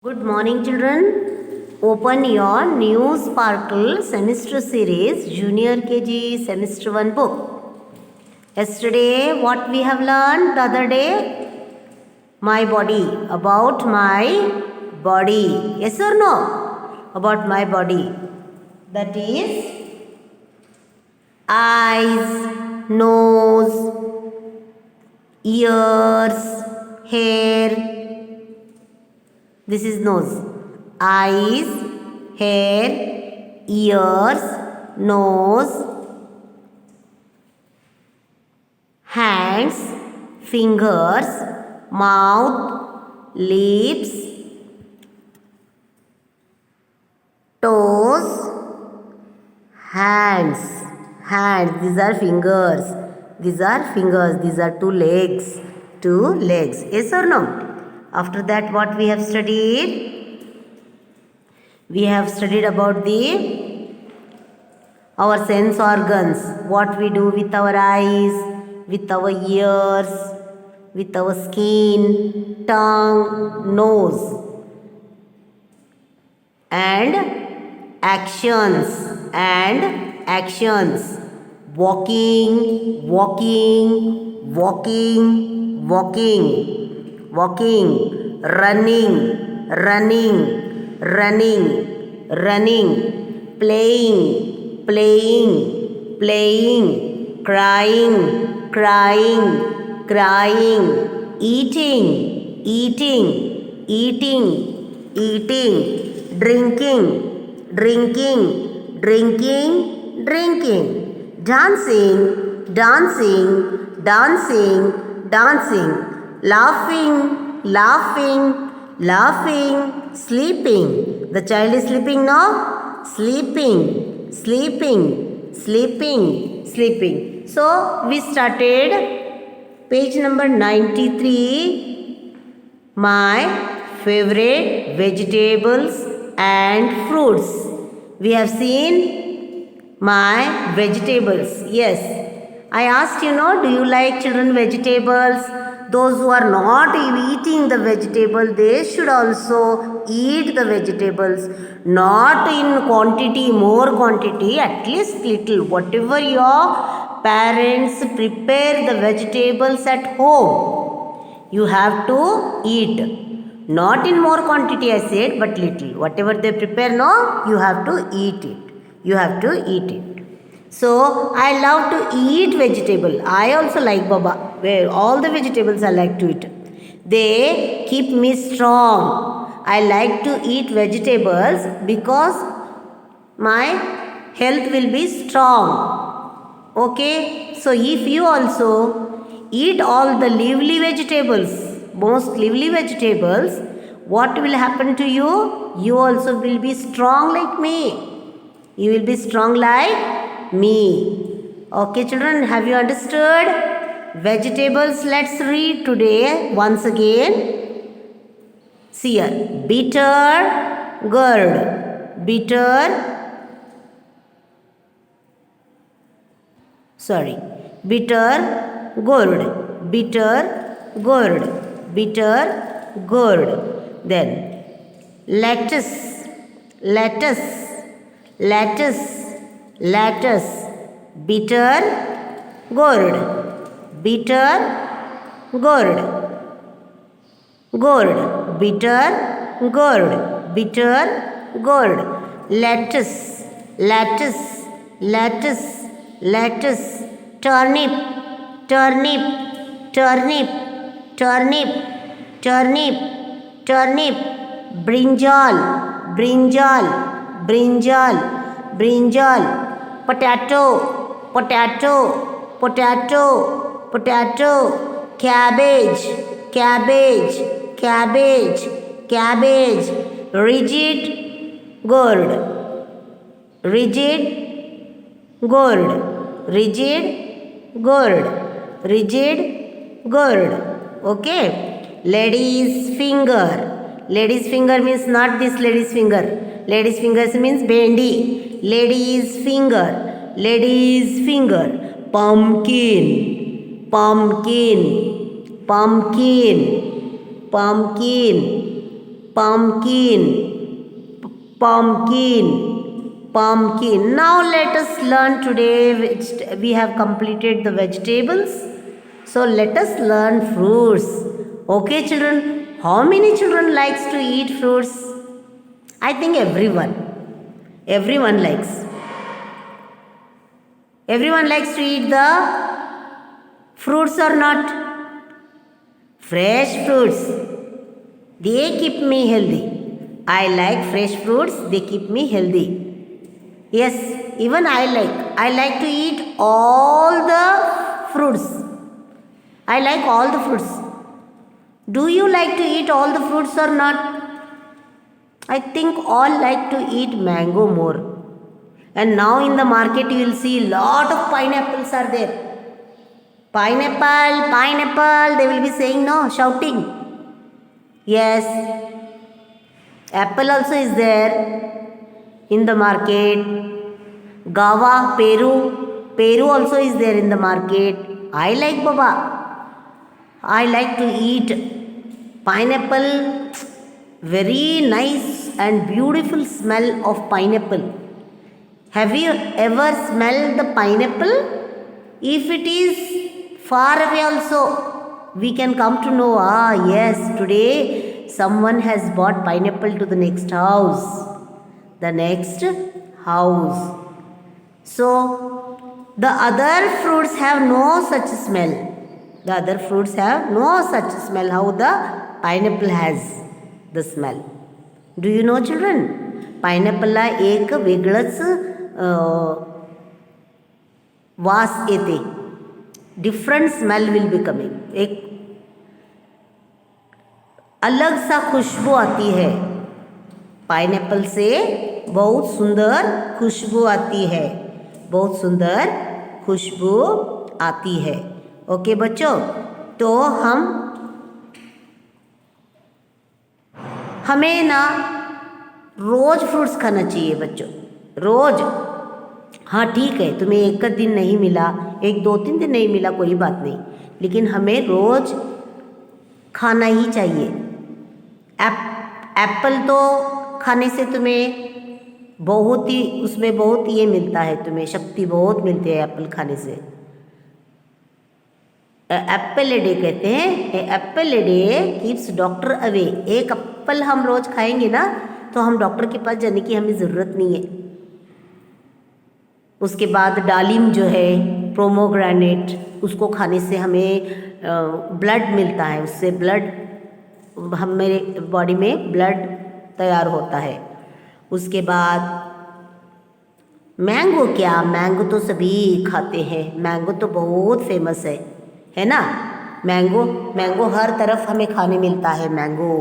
Good morning, children. Open your new Sparkle semester series, Junior KG semester 1 book. Yesterday, what we have learned the other day? My body, about my body. Yes or no? About my body. That is eyes, nose, ears, hair. This is nose. Eyes, hair, ears, nose, hands, fingers, mouth, lips, toes, hands. Hands, these are fingers. These are fingers. These are two legs. Two legs. Yes or no? After that, what we have studied? We have studied about our sense organs. What we do with our eyes, with our ears, with our skin, tongue, nose. And actions. Walking, running, playing, crying, eating, drinking, dancing, laughing, sleeping. The child is sleeping now? Sleeping. So, we started page number 93. My favorite vegetables and fruits. We have seen my vegetables. Yes. I asked do you like children vegetables? Those who are not eating the vegetable, they should also eat the vegetables. Not in quantity, more quantity, at least little. Whatever your parents prepare the vegetables at home, you have to eat. Not in more quantity, I said, but little. Whatever they prepare, no, you have to eat it. So, I love to eat vegetable. I also like Baba. Where all the vegetables I like to eat. They keep me strong. I like to eat vegetables because my health will be strong. Okay? So, if you also eat all the lively vegetables, most lively vegetables, what will happen to you? You also will be strong like me. You will be strong like me. Okay, children, have you understood? Vegetables, let's read today once again. See here. Bitter gourd. Bitter gourd. Then lettuce, bitter gourd, bitter gourd, lettuce, turnip, brinjal, potato, cabbage, rigid gourd, okay. Lady's finger means not this lady's finger. Lady's finger means bendi. Lady's finger. Pumpkin, pumpkin, pumpkin, pumpkin, pumpkin, pumpkin, pumpkin. Now let us learn today, which we have completed the vegetables. So let us learn fruits. Okay children, how many children likes to eat fruits? I think everyone likes. Everyone likes to eat the fruits or not? Fresh fruits, they keep me healthy. I like fresh fruits, they keep me healthy. Yes, even I like to eat all the fruits. I like all the fruits. Do you like to eat all the fruits or not? I think all like to eat mango more. And now in the market you will see lot of pineapples are there. Pineapple, pineapple, they will be saying, no, shouting. Yes, apple also is there in the market. Guava, Peru also is there in the market. I like baba. I like to eat pineapple. Very nice and beautiful smell of pineapple. Have you ever smelled the pineapple? If it is far away also, we can come to know, yes, today someone has bought pineapple to the next house. The next house. So, the other fruits have no such smell. The other fruits have no such smell. How the pineapple has the smell. Do you know children? Pineapple ला एक वेगळंच वास येते. Different smell will be coming. एक अलग सा खुशबू आती है. Pineapple से बहुत सुंदर खुशबू आती है. बहुत सुंदर खुशबू आती है. ओके बच्चों, तो हमें ना रोज फ्रूट्स खाना चाहिए बच्चों. रोज. हाँ ठीक है, तुम्हें एक दिन नहीं मिला, 1-2-3 दिन नहीं मिला, कोई बात नहीं, लेकिन हमें रोज खाना ही चाहिए. एप्पल तो खाने से तुम्हें बहुत ही, उसमें बहुत ये मिलता है, तुम्हें शक्ति बहुत मिलती है एप्पल खाने से. एप्पल ए डे कहते हैं. Apple a day keeps doctor away. एक एप्पल हम रोज खाएंगे ना तो हम डॉक्टर के पास जाने की हमें ज़रूरत नहीं है. उसके बाद डालिम जो है, प्रोमोग्रेनेट, उसको खाने से हमें ब्लड मिलता है. उससे ब्लड, हमारे बॉडी में ब्लड तैयार होता है. उसके बाद मैंगो. क्या मैंगो तो सभी खाते हैं. मैंगो तो बहुत फेमस है ना. मैंगो हर तरफ हमें खाने मिलता है. मैंगो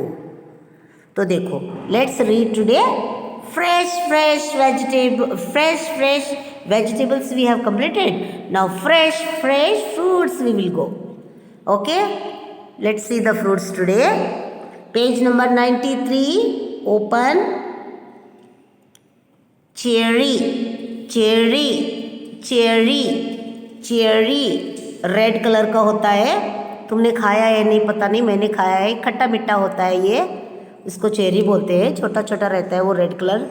तो देखो, let's read today. fresh vegetables we have completed. Now fresh fruits we will go. Okay, let's see the fruits today. Page number 93. Open. Cherry. Red colour का होता है. तुमने खाया है नहीं पता नहीं, मैंने खाया है. खट्टा मीठा होता है ये. इसको चेरी बोलते हैं. छोटा छोटा रहता है वो, रेड कलर,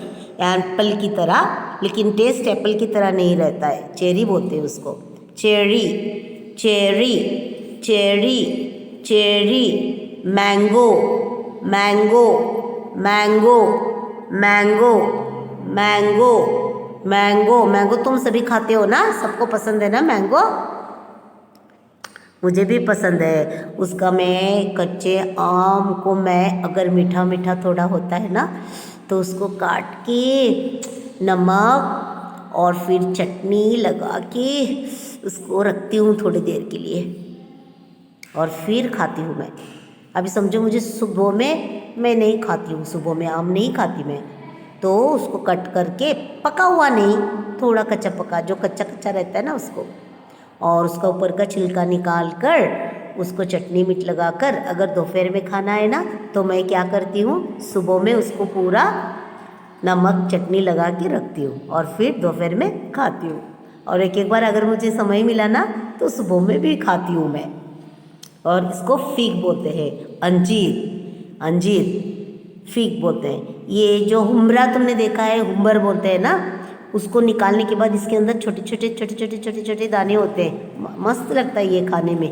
एप्पल की तरह, लेकिन टेस्ट एप्पल की तरह नहीं रहता है. चेरी बोलते हैं उसको. चेरी. मैंगो. तुम सभी खाते हो ना, सबको पसंद है ना मैंगो. मुझे भी पसंद है. उसका मैं कच्चे आम को मैं, अगर मीठा मीठा थोड़ा होता है ना, तो उसको काट के नमक और फिर चटनी लगा के उसको रखती हूँ थोड़ी देर के लिए और फिर खाती हूँ मैं. अभी समझो मुझे सुबह में मैं नहीं खाती हूँ, सुबह में आम नहीं खाती मैं, तो उसको कट करके, पका हुआ नहीं, थोड़ा कच्चा पका, जो कच्चा कच्चा रहता है ना उसको, और उसका ऊपर का छिलका निकाल कर उसको चटनी मीठ लगा कर, अगर दोपहर में खाना है ना तो मैं क्या करती हूँ, सुबह में उसको पूरा नमक चटनी लगा के रखती हूँ और फिर दोपहर में खाती हूँ. और एक एक बार अगर मुझे समय मिला ना तो सुबह में भी खाती हूँ मैं. और इसको फीग बोलते हैं, अंजीर. फिग बोलते हैं। ये जो हुमरा तुमने देखा है, हुम्बर बोलते हैं ना, उसको निकालने के बाद इसके अंदर छोटे छोटे छोटे छोटे छोटे छोटे दाने होते हैं। मस्त लगता है ये खाने में।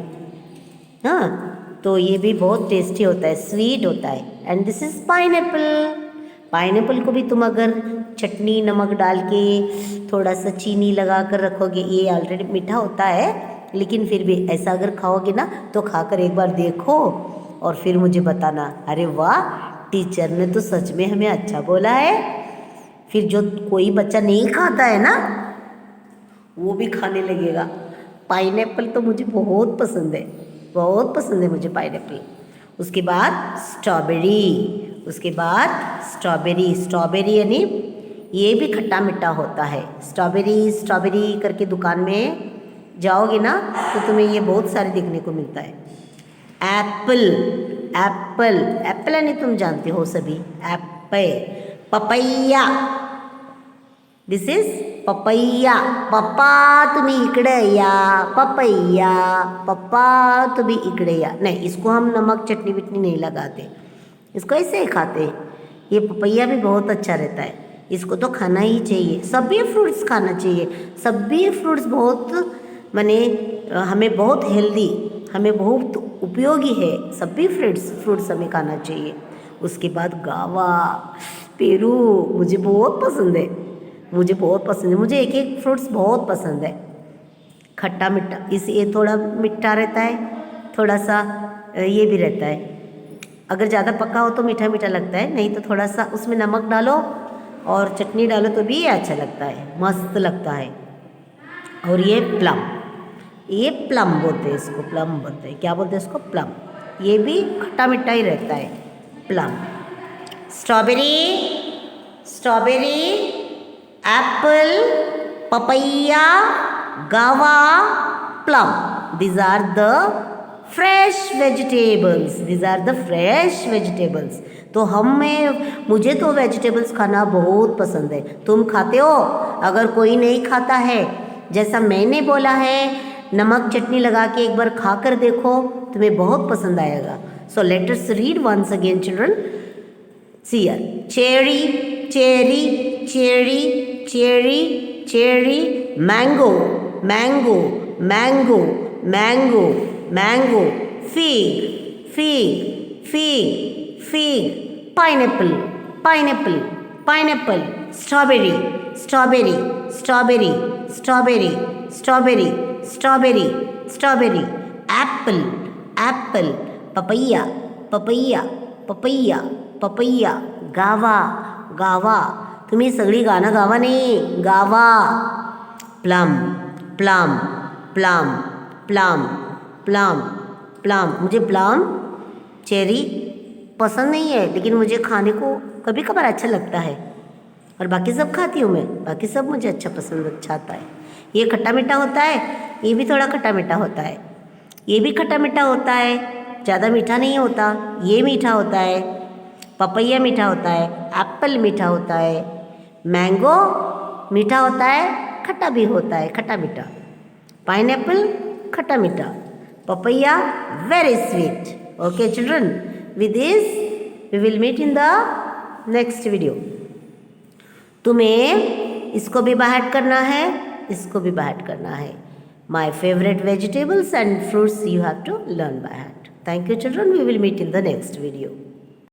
हाँ, तो ये भी बहुत टेस्टी होता है, स्वीट होता है। And this is pineapple. Pineapple को भी तुम अगर चटनी नमक डाल के थोड़ा सा चीनी लगा कर रखोगे, ये ऑलरेडी मीठा होता है, लेकिन फिर भी ऐसा अगर खाओगे ना तो खाकर एक बार देखो और फिर मुझे बताना, अरे वाह टीचर ने तो सच में हमें अच्छा बोला है। फिर जो कोई बच्चा नहीं खाता है ना, वो भी खाने लगेगा। पाइनएप्पल तो मुझे बहुत पसंद है, बहुत पसंद है मुझे पाइनएप्पल। उसके बाद स्ट्रॉबेरी, उसके बाद स्ट्रॉबेरी। स्ट्रॉबेरी यानी ये भी खट्टा मीठा होता है। स्ट्रॉबेरी स्ट्रॉबेरी करके दुकान में जाओगे ना तो तुम्हें ये बहुत सारे देखने को मिलता है। एप्पल, एप्पल, एप्पल यानी तुम जानते हो सभी, apple. Papaya, this is papaya. पप्पा तुम्ही इकडे या, पपैया। पप्पा तुम्ही इकडे या। नहीं, इसको हम नमक चटनी विटनी नहीं लगाते, इसको ऐसे ही खाते हैं। ये पपैया भी बहुत अच्छा रहता है, इसको तो खाना ही चाहिए। सभी फ्रूट्स खाना चाहिए, सभी फ्रूट्स बहुत माने हमें बहुत हेल्दी, हमें बहुत उपयोगी है। सभी फ्रूट्स हमें खाना चाहिए। उसके बाद गावा, पेरू मुझे बहुत पसंद है, मुझे बहुत पसंद है। मुझे एक एक फ्रूट्स बहुत पसंद है। खट्टा मीठा, इस ये थोड़ा मीठा रहता है, थोड़ा सा ये भी रहता है। अगर ज़्यादा पका हो तो मीठा मीठा लगता है, नहीं तो थोड़ा सा उसमें नमक डालो और चटनी डालो तो भी अच्छा लगता है, मस्त लगता है। और ये प्लम, ये प्लम बोलते हैं इसको, प्लम बोलते हैं। क्या बोलते हैं इसको? प्लम। ये भी खट्टा मीठा ही रहता है, plum. Strawberry, strawberry, Apple, papaya, गावा, plum, these are the fresh vegetables, these are the fresh vegetables। तो मुझे तो वेजिटेबल्स खाना बहुत पसंद है। तुम खाते हो? अगर कोई नहीं खाता है, जैसा मैंने बोला है, नमक चटनी लगा के एक बार खा कर देखो, तुम्हें बहुत पसंद आएगा। So let us read once again children. See here, cherry, cherry, cherry, cherry, cherry, mango, mango, mango, mango, mango, fig, fig, fig, fig, pineapple, pineapple, pineapple, strawberry, strawberry, strawberry, strawberry, strawberry, strawberry, strawberry, apple, apple, papaya, papaya, papaya, papaya, गावा, गावा। तुम्ही सगळी गाणं गावा नाही, गावा। Plum, plum, plum, plum, plum, plum. मुझे plum, cherry पसंद नहीं है, लेकिन मुझे खाने को कभी कभार अच्छा लगता है। और बाकी सब खाती हूँ मैं, बाकी सब मुझे अच्छा आता है। ये खट्टा मीठा होता है, ये भी थोड़ा खट्टा मीठा होता है, ये भी खट्टा मीठा होता है, ज़्यादा मीठा नहीं होता। ये मीठा होता है, पपैया मीठा होता है, एप्पल मीठा होता है, मैंगो मीठा होता है, खट्टा भी होता है, खट्टा मीठा। पाइनएप्पल खट्टा मीठा, papaya very sweet. Okay children, with this we will meet in the next video. तुम्हें इसको भी बाहर करना है, इसको भी बाहर करना है। My favourite vegetables and fruits you have to learn by heart. Thank you children, we will meet in the next video.